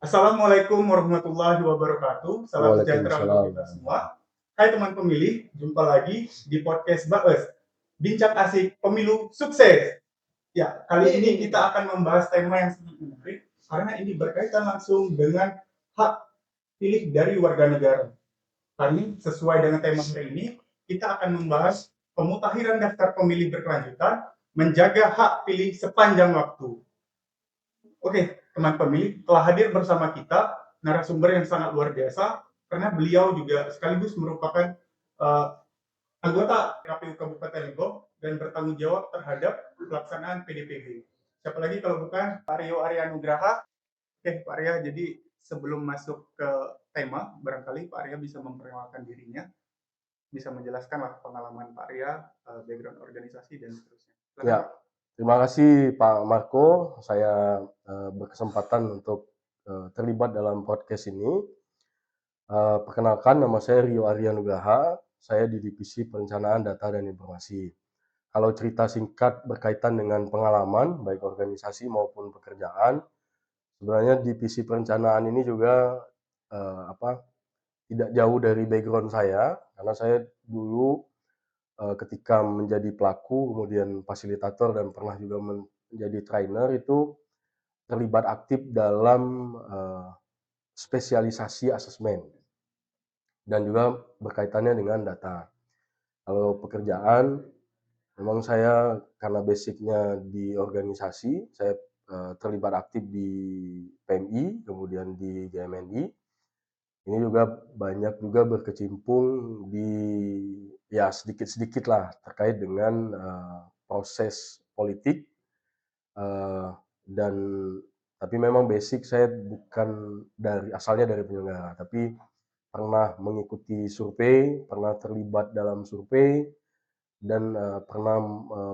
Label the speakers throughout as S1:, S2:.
S1: Assalamualaikum warahmatullahi wabarakatuh. Salam sejahtera untuk
S2: Waalaikumsalam.
S1: kita semua. Hai teman pemilih, jumpa lagi di podcast Baes, Bincang Asik Pemilu Sukses. Ya, kali ini kita akan membahas tema yang sangat menarik karena ini berkaitan langsung dengan hak pilih dari warga negara. Kali sesuai dengan tema hari ini, kita akan membahas pemutakhiran daftar pemilih berkelanjutan, menjaga hak pilih sepanjang waktu. Oke, teman pemilih, telah hadir bersama kita narasumber yang sangat luar biasa karena beliau juga sekaligus merupakan uh, anggota KPU Kabupaten Lebong dan bertanggung jawab terhadap pelaksanaan PDPB. Siapa lagi kalau bukan Pak Rio Arya Nugraha. Oke, Pak Arya, jadi sebelum masuk ke tema, barangkali Pak Arya bisa memperkenalkan dirinya, bisa menjelaskan pengalaman Pak Arya, background organisasi dan seterusnya. Silakan,
S2: Ya,
S1: Pak.
S2: terima kasih Pak Marco. Saya berkesempatan untuk terlibat dalam podcast ini. Perkenalkan, nama saya Rio Arya Nugraha. Saya di Divisi Perencanaan Data dan Informasi. Kalau cerita singkat berkaitan dengan pengalaman, baik organisasi maupun pekerjaan, sebenarnya Divisi Perencanaan ini juga tidak jauh dari background saya, karena saya dulu ketika menjadi pelaku, kemudian fasilitator dan pernah juga menjadi trainer itu terlibat aktif dalam spesialisasi asesmen dan juga berkaitannya dengan data. Kalau pekerjaan, memang saya karena basicnya di organisasi, saya terlibat aktif di PMI, kemudian di GMNI. Ini juga banyak juga berkecimpung di ya sedikit-sedikit lah terkait dengan proses politik uh, dan tapi memang basic saya bukan asalnya dari penyelenggara, tapi pernah mengikuti survei, pernah terlibat dalam survei dan pernah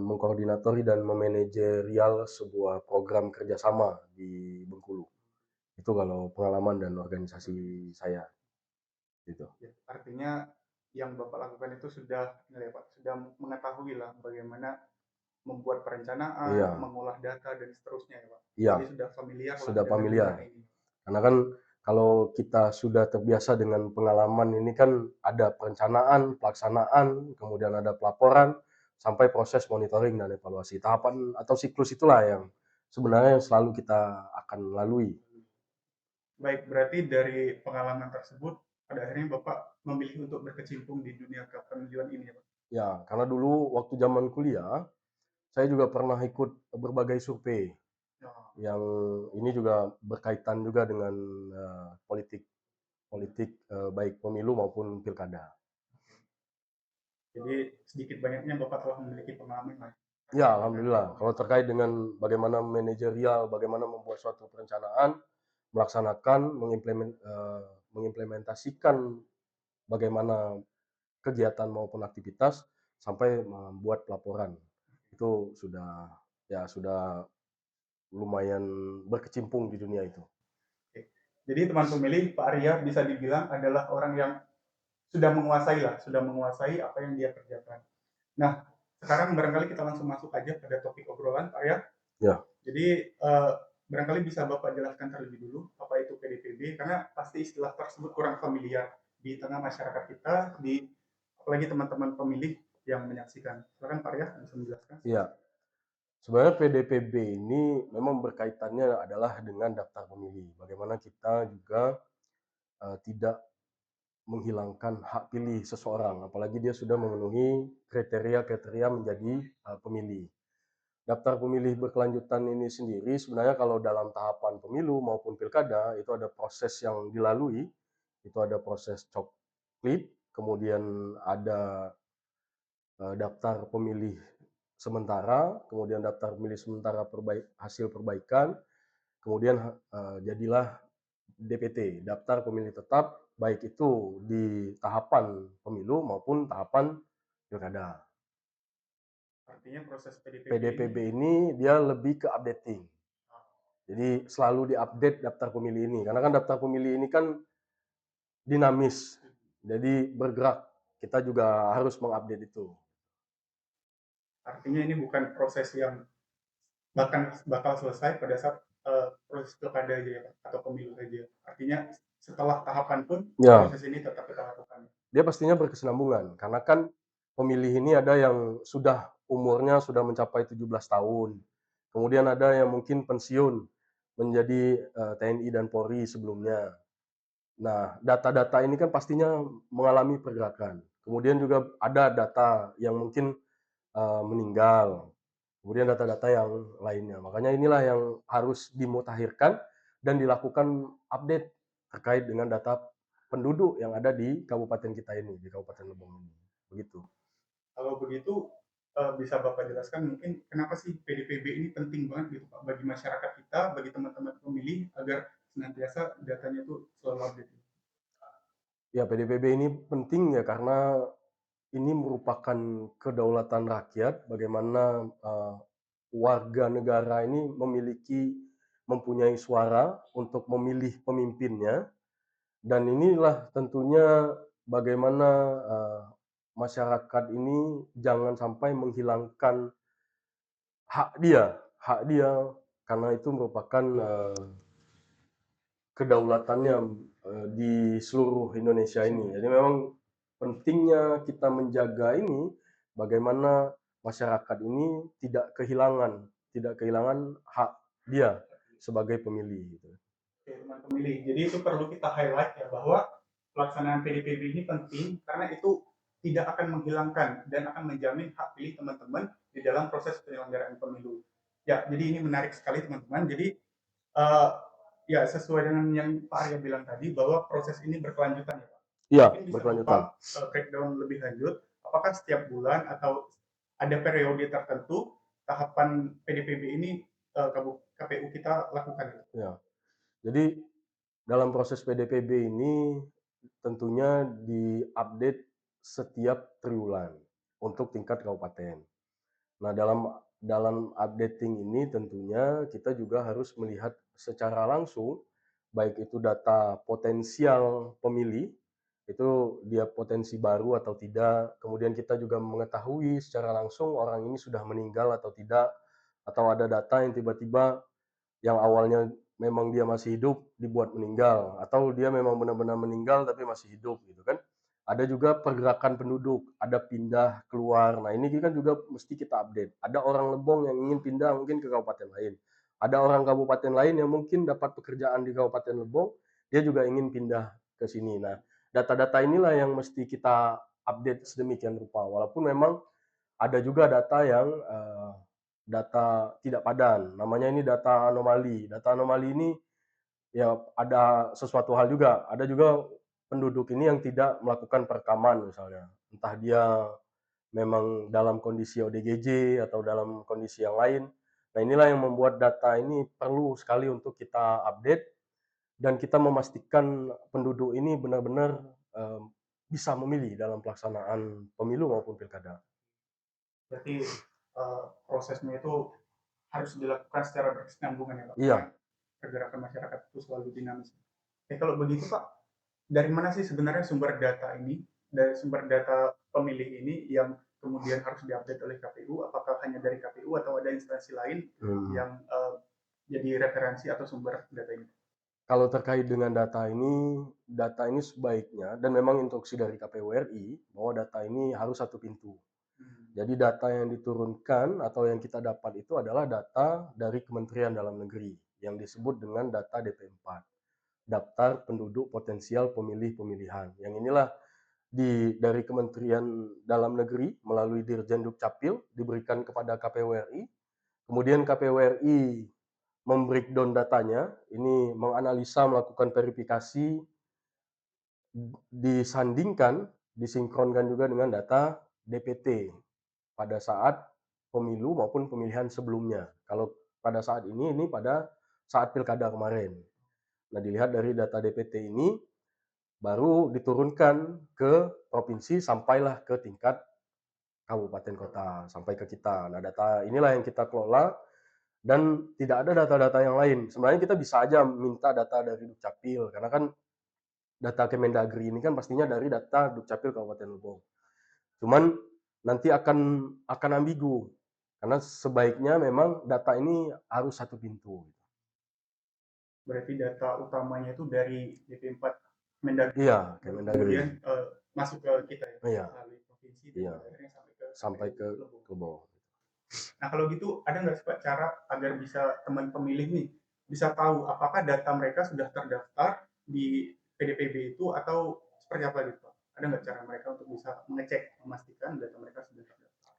S2: mengkoordinatori dan memanajerial sebuah program kerjasama di Bengkulu. Itu kalau pengalaman dan organisasi saya gitu.
S1: Ya, artinya yang Bapak lakukan itu sudah Pak, sudah mengetahui lah bagaimana membuat perencanaan,
S2: Iya,
S1: mengolah data dan seterusnya ya Pak.
S2: iya,
S1: Jadi sudah familiar lah
S2: sudah
S1: dengan bidang
S2: familiar.
S1: ini.
S2: Karena kan kalau kita sudah terbiasa dengan pengalaman ini kan ada perencanaan, pelaksanaan, kemudian ada pelaporan, sampai proses monitoring dan evaluasi. Tahapan atau siklus itulah yang sebenarnya yang selalu kita akan lalui.
S1: Baik, berarti dari pengalaman tersebut pada akhirnya Bapak memilih untuk berkecimpung di dunia kepemiluan ini ya Pak.
S2: Ya, karena dulu waktu zaman kuliah, saya juga pernah ikut berbagai survei
S1: Oh,
S2: yang ini juga berkaitan juga dengan politik politik baik pemilu maupun pilkada.
S1: jadi sedikit banyaknya Bapak telah memiliki pengalaman lah
S2: Ya,
S1: terkait dengan
S2: alhamdulillah. Kalau
S1: pemilihan.
S2: terkait dengan bagaimana manajerial, bagaimana membuat suatu perencanaan, melaksanakan, mengimplementasikan bagaimana kegiatan maupun aktivitas sampai membuat pelaporan. Itu sudah lumayan berkecimpung di dunia itu.
S1: Oke. Jadi teman pemilih Pak Arya bisa dibilang adalah orang yang sudah menguasai apa yang dia kerjakan. Nah, sekarang barangkali kita langsung masuk aja pada topik obrolan, Pak ya.
S2: Ya,
S1: Jadi barangkali bisa Bapak jelaskan terlebih dulu apa itu PDPB karena pasti istilah tersebut kurang familiar di tengah masyarakat kita, di apalagi teman-teman pemilih yang menyaksikan. Silakan Pak ya bisa menjelaskan.
S2: iya. Sebenarnya PDPB ini memang berkaitannya adalah dengan daftar pemilih. Bagaimana kita juga tidak menghilangkan hak pilih seseorang, apalagi dia sudah memenuhi kriteria-kriteria menjadi pemilih. Daftar pemilih berkelanjutan ini sendiri sebenarnya kalau dalam tahapan pemilu maupun pilkada itu ada proses yang dilalui, itu ada proses coklit, kemudian ada daftar pemilih sementara, kemudian daftar pemilih sementara hasil perbaikan, kemudian jadilah DPT, daftar pemilih tetap, baik itu di tahapan pemilu maupun tahapan pilkada.
S1: Artinya proses PDPB ini
S2: PDPB ini dia lebih ke updating. Jadi selalu diupdate daftar pemilih ini, karena kan daftar pemilih ini kan dinamis, jadi bergerak. Kita juga harus mengupdate itu.
S1: artinya ini bukan proses yang bahkan bakal selesai pada saat proses pilkada aja ya Pak, atau pemilu saja. Artinya setelah tahapan pun
S2: Ya,
S1: proses ini tetap kita lakukan.
S2: dia pastinya berkesinambungan karena kan pemilih ini ada yang sudah umurnya sudah mencapai 17 tahun. Kemudian ada yang mungkin pensiun menjadi TNI dan Polri sebelumnya. Nah, data-data ini kan pastinya mengalami pergerakan. Kemudian juga ada data yang mungkin meninggal. Kemudian data-data yang lainnya. Makanya inilah yang harus dimutakhirkan dan dilakukan update terkait dengan data penduduk yang ada di kabupaten kita ini, di Kabupaten Lebong ini. Begitu.
S1: Kalau begitu bisa Bapak jelaskan mungkin kenapa sih PDPB ini penting banget gitu Pak bagi masyarakat kita, bagi teman-teman pemilih agar senantiasa datanya itu selalu update.
S2: Ya, PDPB ini penting ya karena ini merupakan kedaulatan rakyat bagaimana warga negara ini mempunyai suara untuk memilih pemimpinnya. Dan inilah tentunya bagaimana masyarakat ini jangan sampai menghilangkan hak dia karena itu merupakan kedaulatannya di seluruh Indonesia ini. Jadi memang pentingnya kita menjaga ini bagaimana masyarakat ini tidak kehilangan hak dia sebagai pemilih gitu.
S1: Oke, teman pemilih. Jadi itu perlu kita highlight ya bahwa pelaksanaan PDPB ini penting karena itu tidak akan menghilangkan dan akan menjamin hak pilih teman-teman di dalam proses penyelenggaraan pemilu. Ya, jadi ini menarik sekali teman-teman. Jadi uh, ya sesuai dengan yang Pak Arya bilang tadi bahwa proses ini berkelanjutan ya Pak.
S2: Iya,
S1: Mungkin bisa
S2: berkelanjutan.
S1: Bapak breakdown lebih lanjut. Apakah setiap bulan atau ada periode tertentu tahapan PDPB ini KPU kita lakukan?
S2: Ya. Jadi dalam proses PDPB ini tentunya diupdate setiap triwulan untuk tingkat kabupaten. Nah, dalam updating ini tentunya kita juga harus melihat secara langsung baik itu data potensial pemilih itu dia potensi baru atau tidak. Kemudian kita juga mengetahui secara langsung orang ini sudah meninggal atau tidak, atau ada data yang tiba-tiba yang awalnya memang dia masih hidup dibuat meninggal, atau dia memang benar-benar meninggal tapi masih hidup gitu kan. Ada juga pergerakan penduduk, ada pindah keluar. Nah, ini kan juga mesti kita update. Ada orang Lebong yang ingin pindah mungkin ke kabupaten lain. Ada orang kabupaten lain yang mungkin dapat pekerjaan di Kabupaten Lebong, dia juga ingin pindah ke sini. Nah, data-data inilah yang mesti kita update sedemikian rupa. Walaupun memang ada juga data yang data tidak padan. Namanya ini data anomali. Data anomali ini ya ada sesuatu hal juga. Ada juga penduduk ini yang tidak melakukan perekaman misalnya. Entah dia memang dalam kondisi ODGJ atau dalam kondisi yang lain. Nah, inilah yang membuat data ini perlu sekali untuk kita update dan kita memastikan penduduk ini benar-benar bisa memilih dalam pelaksanaan pemilu maupun pilkada.
S1: Berarti prosesnya itu harus dilakukan secara berkesinambungan ya Pak, karena
S2: Iya.
S1: pergerakan masyarakat itu selalu dinamis. Kalau begitu Pak, dari mana sih sebenarnya sumber data ini, dari sumber data pemilih ini yang kemudian harus diupdate oleh KPU? Apakah hanya dari KPU atau ada instansi lain yang jadi referensi atau sumber data ini?
S2: Kalau terkait dengan data ini sebaiknya dan memang instruksi dari KPU RI bahwa data ini harus satu pintu. Jadi data yang diturunkan atau yang kita dapat itu adalah data dari Kementerian Dalam Negeri yang disebut dengan data DP4, Daftar Penduduk Potensial Pemilih Pemilihan. Yang inilah dari Kementerian Dalam Negeri melalui Dirjen Dukcapil diberikan kepada KPU RI. Kemudian KPU RI membreakdown datanya, ini menganalisa, melakukan verifikasi, disandingkan, disinkronkan juga dengan data DPT pada saat pemilu maupun pemilihan sebelumnya. Kalau pada saat ini pada saat pilkada kemarin. Nah, dilihat dari data DPT ini, baru diturunkan ke provinsi sampailah ke tingkat kabupaten kota, sampai ke kita. Nah, data inilah yang kita kelola dan tidak ada data-data yang lain. Sebenarnya kita bisa aja minta data dari Dukcapil, karena kan data Kemendagri ini kan pastinya dari data Dukcapil Kabupaten Lebong. Cuman nanti akan ambigu, karena sebaiknya memang data ini harus satu pintu.
S1: Berarti data utamanya itu dari DP4 Mendagri,
S2: Iya,
S1: baru
S2: Kemendagri.
S1: kemudian masuk ke kita ya,
S2: Iya,
S1: melalui provinsi dan
S2: iya,
S1: pada akhirnya sampai ke
S2: sampai
S1: KPU
S2: ke
S1: Lebong.
S2: bawah.
S1: Nah kalau gitu ada nggak sih Pak cara agar bisa teman pemilih nih bisa tahu apakah data mereka sudah terdaftar di PDPB itu atau seperti apa gitu Pak? Ada nggak cara mereka untuk bisa mengecek, memastikan data mereka sudah terdaftar?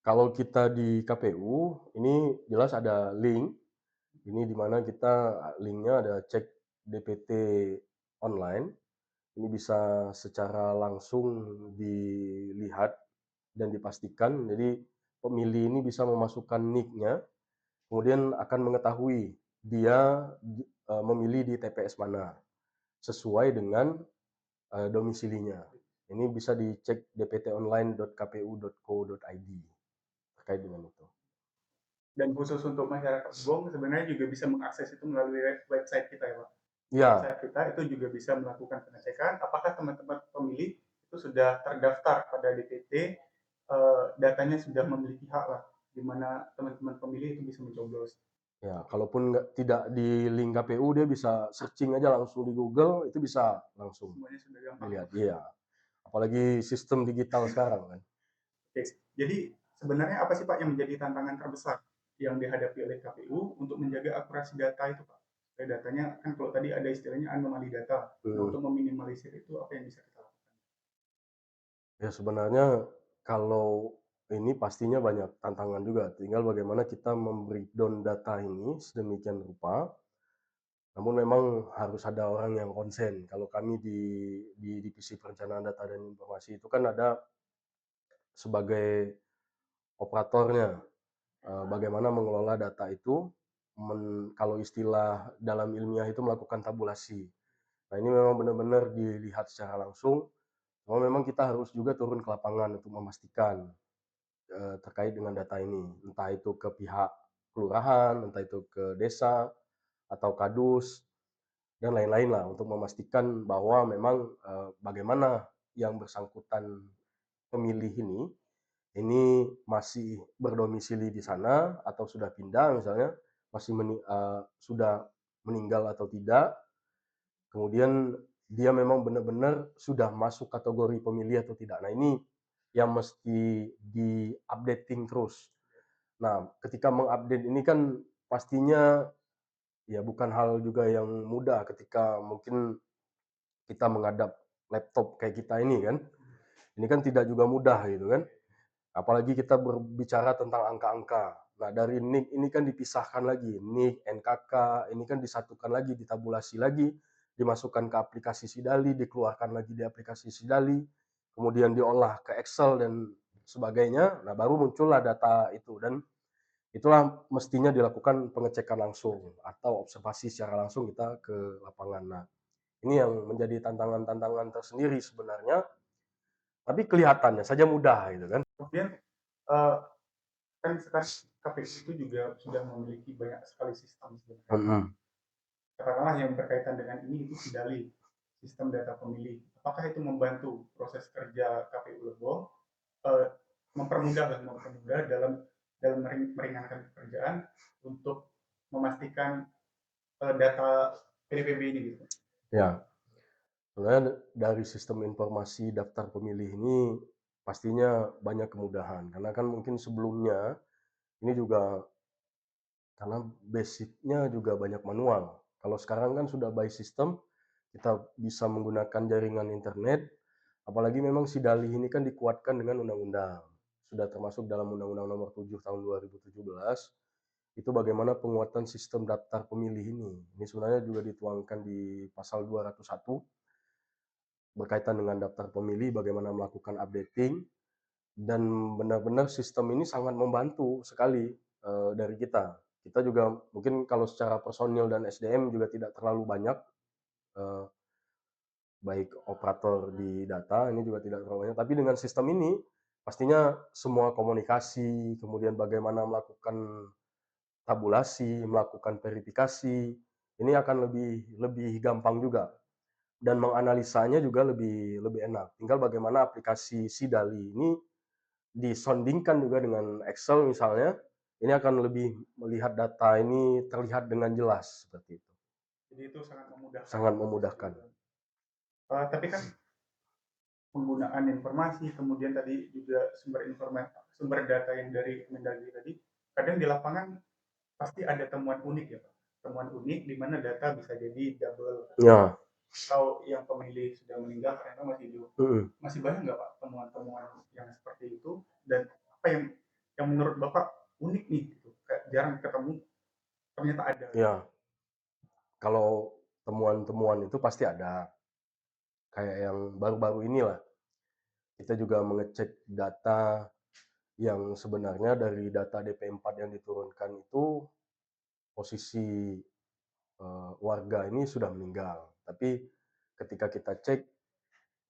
S2: Kalau kita di KPU, ini jelas ada link. Ini di mana kita linknya ada cek DPT online. Ini bisa secara langsung dilihat dan dipastikan. Jadi pemilih ini bisa memasukkan nick-nya, kemudian akan mengetahui dia memilih di TPS mana sesuai dengan domisilinya. Ini bisa dicek dptonline.kpu.co.id terkait dengan itu.
S1: Dan khusus untuk masyarakat Lebong sebenarnya juga bisa mengakses itu melalui website kita ya Pak.
S2: Ya,
S1: Website kita itu juga bisa melakukan pengecekan apakah teman-teman pemilih itu sudah terdaftar pada DPT, datanya sudah memiliki hak lah, di mana teman-teman pemilih itu bisa mencoblos.
S2: ya, kalaupun tidak di link KPU, dia bisa searching aja langsung di Google, itu bisa langsung
S1: Semuanya sudah gampang ya
S2: dilihat.
S1: Pak.
S2: Iya, apalagi sistem digital sekarang kan.
S1: Oke, jadi sebenarnya apa sih Pak yang menjadi tantangan terbesar yang dihadapi oleh KPU untuk menjaga akurasi data itu Pak? Supaya datanya kan kalau tadi ada istilahnya anomali data. Nah
S2: Hmm.
S1: untuk meminimalisir itu apa yang bisa kita lakukan?
S2: Ya sebenarnya kalau ini pastinya banyak tantangan juga. Tinggal bagaimana kita membreakdown data ini sedemikian rupa. Namun memang harus ada orang yang konsen. Kalau kami di divisi perencanaan data dan informasi itu kan ada sebagai operatornya, bagaimana mengelola data itu, kalau istilah dalam ilmiah itu melakukan tabulasi. Nah ini memang benar-benar dilihat secara langsung, cuma memang kita harus juga turun ke lapangan untuk memastikan terkait dengan data ini, entah itu ke pihak kelurahan, entah itu ke desa atau kadus dan lain-lain lah untuk memastikan bahwa memang bagaimana yang bersangkutan pemilih ini masih berdomisili di sana atau sudah pindah misalnya, sudah meninggal atau tidak, kemudian dia memang benar-benar sudah masuk kategori pemilih atau tidak. Nah ini yang mesti di-updating terus. Nah ketika mengupdate ini kan pastinya ya bukan hal juga yang mudah ketika mungkin kita menghadap laptop kayak kita ini kan. Ini kan tidak juga mudah gitu kan. Apalagi kita berbicara tentang angka-angka. Nah, dari NIK ini kan dipisahkan lagi. NIK, NKK, ini kan disatukan lagi, ditabulasi lagi, dimasukkan ke aplikasi Sidali, dikeluarkan lagi di aplikasi Sidali, kemudian diolah ke Excel dan sebagainya. Nah, baru muncullah data itu. Dan itulah mestinya dilakukan pengecekan langsung atau observasi secara langsung kita ke lapangan. Nah, ini yang menjadi tantangan-tantangan tersendiri sebenarnya, tapi kelihatannya saja mudah gitu kan.
S1: Kemudian eh, kan sekarang KPU itu juga sudah memiliki banyak sekali sistem sebenarnya.
S2: Mm-hmm.
S1: Katakanlah yang berkaitan dengan ini itu Sidali, sistem data pemilih. Apakah itu membantu proses kerja KPU Lebong, eh, mempermudah dalam dalam meringankan pekerjaan untuk memastikan data PDPB ini gitu.
S2: Ya, sebenarnya dari sistem informasi daftar pemilih ini pastinya banyak kemudahan. Karena kan mungkin sebelumnya ini juga karena basicnya juga banyak manual. Kalau sekarang kan sudah by system, kita bisa menggunakan jaringan internet, apalagi memang Sidali ini kan dikuatkan dengan undang-undang. Sudah termasuk dalam Undang-Undang Nomor 7 Tahun 2017, itu bagaimana penguatan sistem daftar pemilih ini. Ini sebenarnya juga dituangkan di pasal 201 berkaitan dengan daftar pemilih, bagaimana melakukan updating, dan benar-benar sistem ini sangat membantu sekali dari kita. Kita juga mungkin kalau secara personil dan SDM juga tidak terlalu banyak, eh, baik operator di data ini juga tidak terlalu banyak. Tapi dengan sistem ini pastinya semua komunikasi, kemudian bagaimana melakukan tabulasi, melakukan verifikasi, ini akan lebih lebih gampang juga dan menganalisanya juga lebih lebih enak. Tinggal bagaimana aplikasi Sidali ini disondingkan juga dengan Excel misalnya, ini akan lebih melihat data ini terlihat dengan jelas seperti itu.
S1: Jadi itu sangat memudahkan.
S2: Sangat memudahkan.
S1: Tapi kan penggunaan informasi, kemudian tadi juga sumber data yang dari Kemendagri tadi, kadang di lapangan pasti ada temuan unik ya Pak. Temuan unik di mana data bisa jadi double
S2: Ya.
S1: atau yang pemilih sudah meninggal ternyata masih hidup. Masih banyak nggak Pak temuan-temuan yang seperti itu, dan apa yang menurut Bapak unik nih gitu, kayak jarang ketemu ternyata ada.
S2: Ya. Kalau temuan-temuan itu pasti ada. Kayak yang baru-baru inilah. Kita juga mengecek data yang sebenarnya dari data DP4 yang diturunkan itu posisi warga ini sudah meninggal. Tapi ketika kita cek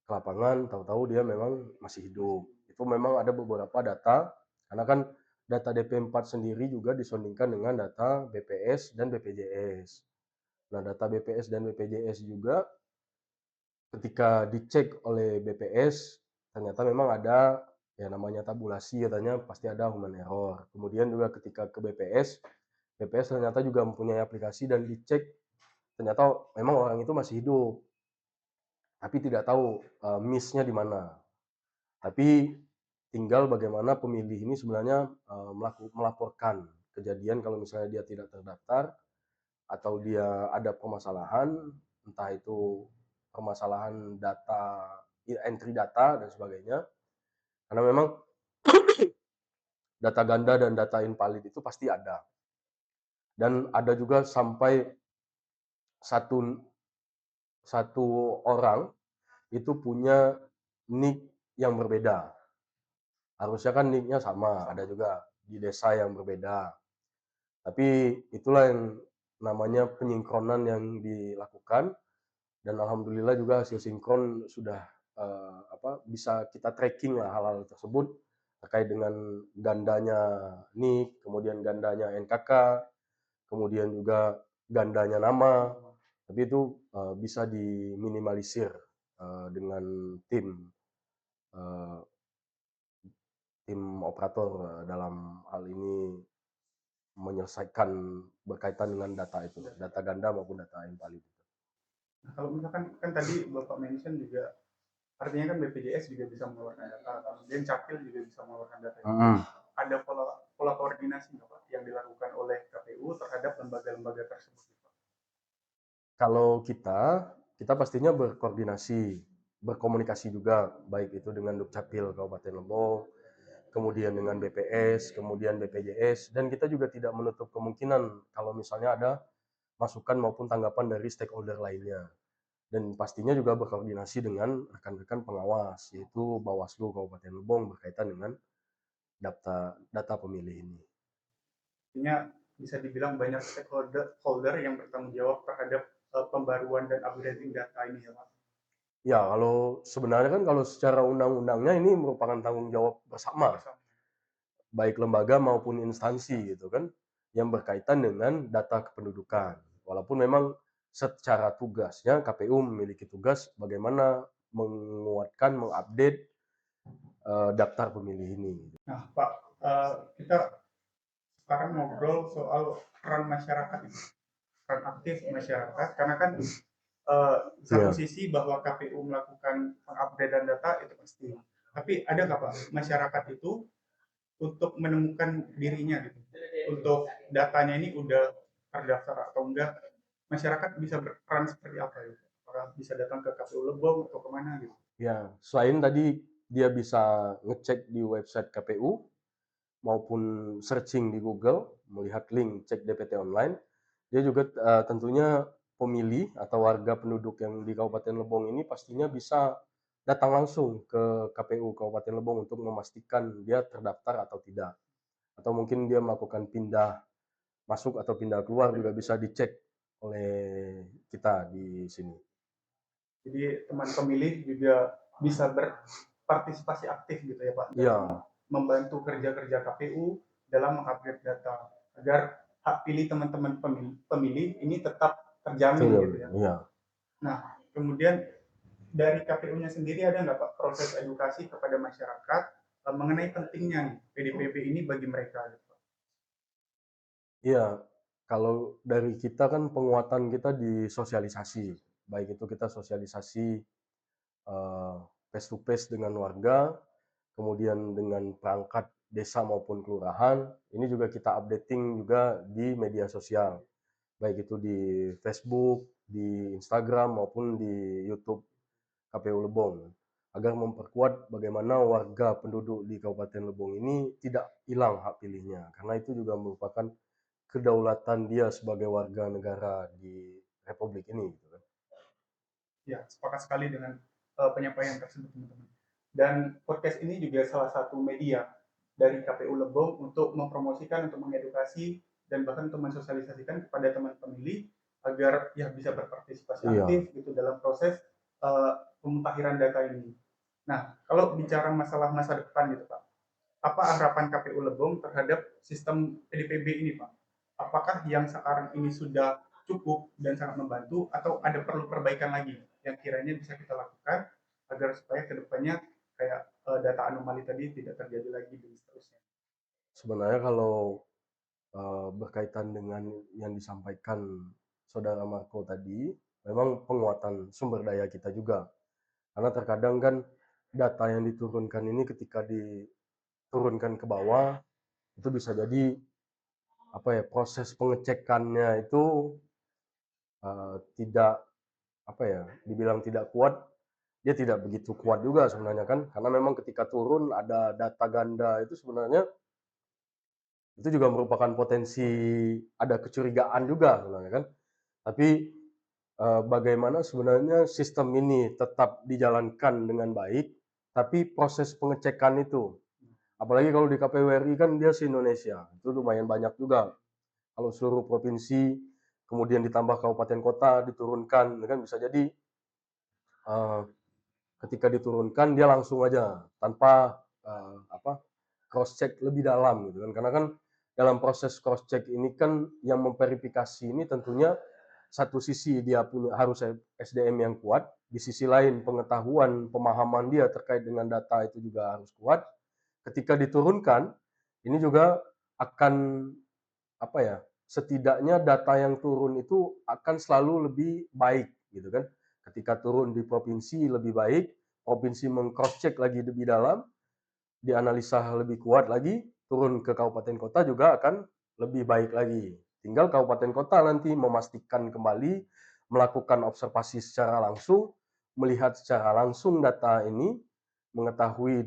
S2: ke lapangan, tahu-tahu dia memang masih hidup. Itu memang ada beberapa data, karena kan data DP4 sendiri juga disandingkan dengan data BPS dan BPJS. Nah, data BPS dan BPJS juga ketika dicek oleh BPS, ternyata memang ada ya namanya tabulasi, katanya pasti ada human error. Kemudian juga ketika ke BPS ternyata juga mempunyai aplikasi dan dicek ternyata memang orang itu masih hidup, tapi tidak tahu miss-nya di mana. Tapi tinggal bagaimana pemilih ini sebenarnya melaporkan kejadian kalau misalnya dia tidak terdaftar atau dia ada permasalahan, entah itu permasalahan data, entry data dan sebagainya. Karena memang data ganda dan data invalid itu pasti ada. Dan ada juga sampai satu orang itu punya nick yang berbeda. Harusnya kan nicknya sama, ada juga di desa yang berbeda. Tapi itulah yang namanya penyingkronan yang dilakukan, dan alhamdulillah juga hasil sinkron sudah bisa kita tracking lah hal-hal tersebut terkait dengan gandanya nick, kemudian gandanya NKK, kemudian juga gandanya nama. Tapi itu bisa diminimalisir dengan tim operator dalam hal ini menyelesaikan berkaitan dengan data itu, data ganda maupun data invalid.
S1: Nah, kalau misalkan kan tadi Bapak mention juga, artinya kan BPJS juga bisa mengeluarkan data, kemudian Capil juga bisa mengeluarkan data. Ada pola koordinasi nggak Pak yang dilakukan oleh KPU terhadap lembaga-lembaga tersebut?
S2: Kalau kita pastinya berkomunikasi juga, baik itu dengan Dukcapil Kabupaten Lebong, kemudian dengan BPS, kemudian BPJS, dan kita juga tidak menutup kemungkinan kalau misalnya ada masukan maupun tanggapan dari stakeholder lainnya. Dan pastinya juga berkoordinasi dengan rekan-rekan pengawas, yaitu Bawaslu Kabupaten Lebong berkaitan dengan data pemilih ini.
S1: Artinya bisa dibilang banyak stakeholder yang bertanggung jawab terhadap pembaruan dan upgrading data ini ya Pak?
S2: Ya, kalau sebenarnya kan kalau secara undang-undangnya ini merupakan tanggung jawab bersama, baik lembaga maupun instansi gitu kan, yang berkaitan dengan data kependudukan. Walaupun memang secara tugasnya KPU memiliki tugas bagaimana menguatkan, mengupdate daftar pemilih ini.
S1: Nah Pak, kita sekarang ngobrol soal peran masyarakat, peran aktif masyarakat, karena kan satu sisi bahwa KPU melakukan pengupdatean data itu pasti, tapi ada nggak Pak masyarakat itu untuk menemukan dirinya gitu, untuk datanya ini udah terdaftar atau enggak, masyarakat bisa berperan seperti apa ya? Apakah bisa datang ke KPU Lebong atau kemana gitu?
S2: Ya, selain tadi dia bisa ngecek di website KPU maupun searching di Google, melihat link cek DPT online, dia juga tentunya pemilih atau warga penduduk yang di Kabupaten Lebong ini pastinya bisa datang langsung ke KPU Kabupaten Lebong untuk memastikan dia terdaftar atau tidak. Atau mungkin dia melakukan pindah masuk atau pindah keluar juga bisa dicek oleh kita di sini.
S1: Jadi teman pemilih juga bisa berpartisipasi aktif gitu ya Pak,
S2: Iya,
S1: membantu kerja-kerja KPU dalam mengupdate data agar hak pilih teman-teman pemilih ini tetap terjamin gitu ya.
S2: iya.
S1: Nah, kemudian dari KPU-nya sendiri ada nggak Pak proses edukasi kepada masyarakat mengenai pentingnya nih PDPP ini bagi mereka? Gitu, Pak?
S2: Iya, kalau dari kita kan penguatan kita di sosialisasi, baik itu kita sosialisasi face to face dengan warga, kemudian dengan perangkat desa maupun kelurahan, ini juga kita updating juga di media sosial, baik itu di Facebook, di Instagram maupun di YouTube KPU Lebong, agar memperkuat bagaimana warga penduduk di Kabupaten Lebong ini tidak hilang hak pilihnya, karena itu juga merupakan kedaulatan dia sebagai warga negara di Republik ini, gitu kan.
S1: Ya, sepakat sekali dengan penyampaian tersebut, teman-teman. Dan podcast ini juga salah satu media dari KPU Lebong untuk mempromosikan, untuk mengedukasi, dan bahkan untuk mensosialisasikan kepada teman pemilih agar ya bisa berpartisipasi
S2: Iya,
S1: aktif gitu dalam proses pemutahiran data ini. Nah, kalau bicara masalah masa depan gitu Pak, apa harapan KPU Lebong terhadap sistem PDPB ini Pak? Apakah yang sekarang ini sudah cukup dan sangat membantu atau ada perlu perbaikan lagi yang kiranya bisa kita lakukan agar supaya kedepannya kayak data anomali tadi tidak terjadi lagi dan seterusnya.
S2: sebenarnya kalau berkaitan dengan yang disampaikan Saudara Marco tadi, memang penguatan sumber daya kita juga. Karena terkadang kan data yang diturunkan ini ketika diturunkan ke bawah, itu bisa jadi apa ya, proses pengecekannya itu tidak apa ya, dibilang tidak kuat, dia tidak begitu kuat juga sebenarnya kan, karena memang ketika turun ada data ganda itu sebenarnya itu juga merupakan potensi ada kecurigaan juga sebenarnya kan. Tapi bagaimana sebenarnya sistem ini tetap dijalankan dengan baik, tapi proses pengecekan itu, apalagi kalau di KPU RI kan dia se-Indonesia, itu lumayan banyak juga. Kalau seluruh provinsi, kemudian ditambah kabupaten kota diturunkan, kan bisa jadi eh, ketika diturunkan dia langsung aja tanpa cross check lebih dalam gitu kan, karena kan dalam proses cross check ini kan yang memverifikasi ini tentunya satu sisi dia punya harus SDM yang kuat, di sisi lain pengetahuan pemahaman dia terkait dengan data itu juga harus kuat. Ketika diturunkan ini juga akan apa ya, setidaknya data yang turun itu akan selalu lebih baik gitu kan. Ketika turun di provinsi lebih baik, provinsi meng-cross check lagi lebih dalam, dianalisa lebih kuat lagi, turun ke kabupaten kota juga akan lebih baik lagi. Tinggal kabupaten kota nanti memastikan kembali, melakukan observasi secara langsung, melihat secara langsung data ini, mengetahui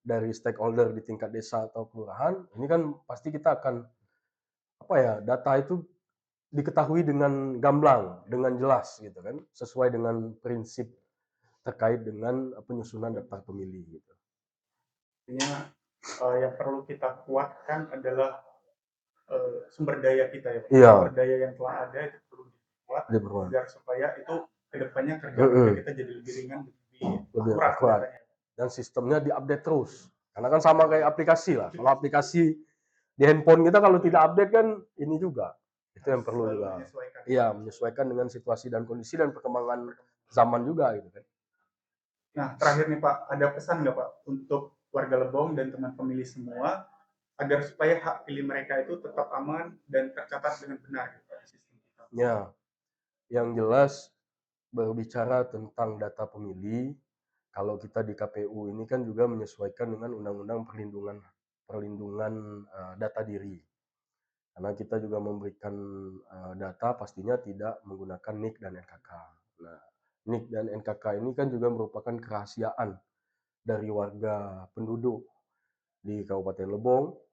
S2: dari stakeholder di tingkat desa atau kelurahan, ini kan pasti kita akan data itu diketahui dengan gamblang, dengan jelas gitu kan, sesuai dengan prinsip terkait dengan penyusunan daftar pemilih gitu.
S1: Artinya yang perlu kita kuatkan adalah sumber daya kita ya Pak. Sumber
S2: Iya,
S1: daya yang telah ada itu perlu dibuat
S2: diperlukan.
S1: agar supaya itu kedepannya kerja kita jadi lebih ringan, lebih
S2: Lebih
S1: akurat
S2: akurat.
S1: datanya.
S2: Dan sistemnya diupdate terus. Karena kan sama kayak aplikasi lah. Kalau aplikasi di handphone kita kalau tidak update kan ini juga. Itu yang
S1: Harus
S2: perlu
S1: selalu
S2: juga.
S1: menyesuaikan.
S2: Iya, menyesuaikan dengan situasi dan kondisi dan perkembangan zaman juga gitu kan.
S1: Nah, terakhir nih Pak, ada pesan nggak Pak untuk warga Lebong dan teman pemilih semua agar supaya hak pilih mereka itu tetap aman dan tercatat dengan benar gitu, Pak, di sistem kita.
S2: Ya, yang jelas berbicara tentang data pemilih, kalau kita di KPU ini kan juga menyesuaikan dengan Undang-Undang Perlindungan Perlindungan Data Diri. Karena kita juga memberikan data pastinya tidak menggunakan NIK dan NKK. Nah, NIK dan NKK ini kan juga merupakan kerahasiaan dari warga penduduk di Kabupaten Lebong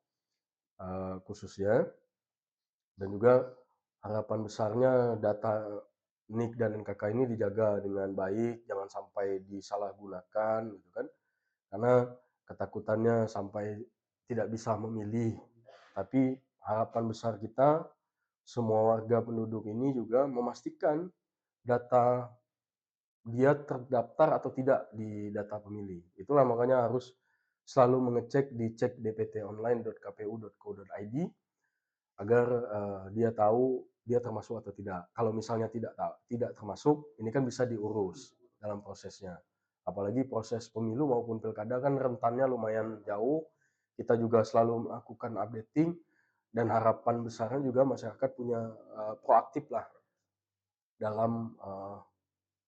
S2: khususnya, dan juga harapan besarnya data NIK dan NKK ini dijaga dengan baik, jangan sampai disalahgunakan gitu kan. Karena ketakutannya sampai tidak bisa memilih. Tapi harapan besar kita semua warga penduduk ini juga memastikan data dia terdaftar atau tidak di data pemilih. Itulah makanya harus selalu mengecek di cek dptonline.kpu.go.id agar dia tahu dia termasuk atau tidak. Kalau misalnya tidak termasuk, ini kan bisa diurus dalam prosesnya. Apalagi proses pemilu maupun pilkada kan rentannya lumayan jauh. Kita juga selalu melakukan updating dan harapan besarnya juga masyarakat punya proaktif lah dalam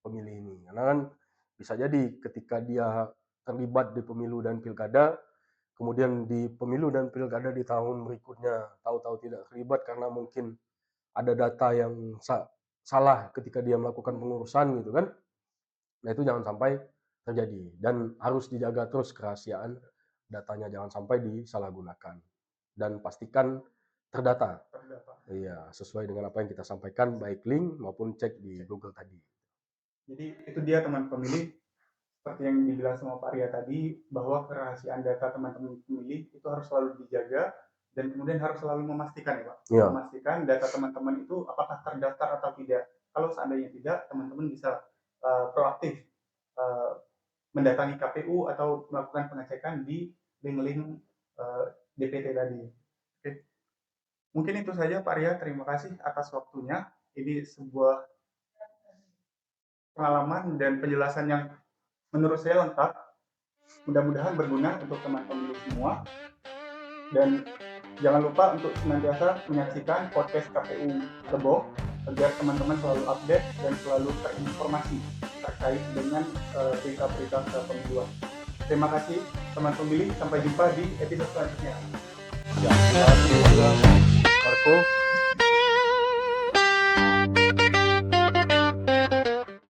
S2: pemilih ini. Karena kan bisa jadi ketika dia terlibat di pemilu dan pilkada, kemudian di pemilu dan pilkada di tahun berikutnya tahu-tahu tidak terlibat karena mungkin ada data yang salah ketika dia melakukan pengurusan gitu kan. Nah itu jangan sampai terjadi dan harus dijaga terus kerahasiaan datanya, jangan sampai disalahgunakan dan pastikan terdata. Iya, sesuai dengan apa yang kita sampaikan baik link maupun cek di Google tadi.
S1: Jadi itu dia teman pemilih, seperti yang dibilang sama Pak Ria tadi, bahwa kerahasiaan data teman-teman pemilih itu harus selalu dijaga dan kemudian harus selalu memastikan ya Pak,
S2: Ya.
S1: memastikan data teman-teman itu apakah terdaftar atau tidak. Kalau seandainya tidak, teman-teman bisa proaktif mendatangi KPU atau melakukan pengecekan di link-link DPT tadi. Oke. Mungkin itu saja Pak Ria, terima kasih atas waktunya. Ini sebuah pengalaman dan penjelasan yang menurut saya lengkap. Mudah-mudahan berguna untuk teman pemilih semua. Dan jangan lupa untuk senantiasa menyaksikan podcast KPU Lebong agar teman-teman selalu update dan selalu terinformasi terkait dengan berita-berita kepemiluan. Terima kasih teman pemilih, sampai jumpa di episode selanjutnya.
S2: Ya, terima kasih Marco.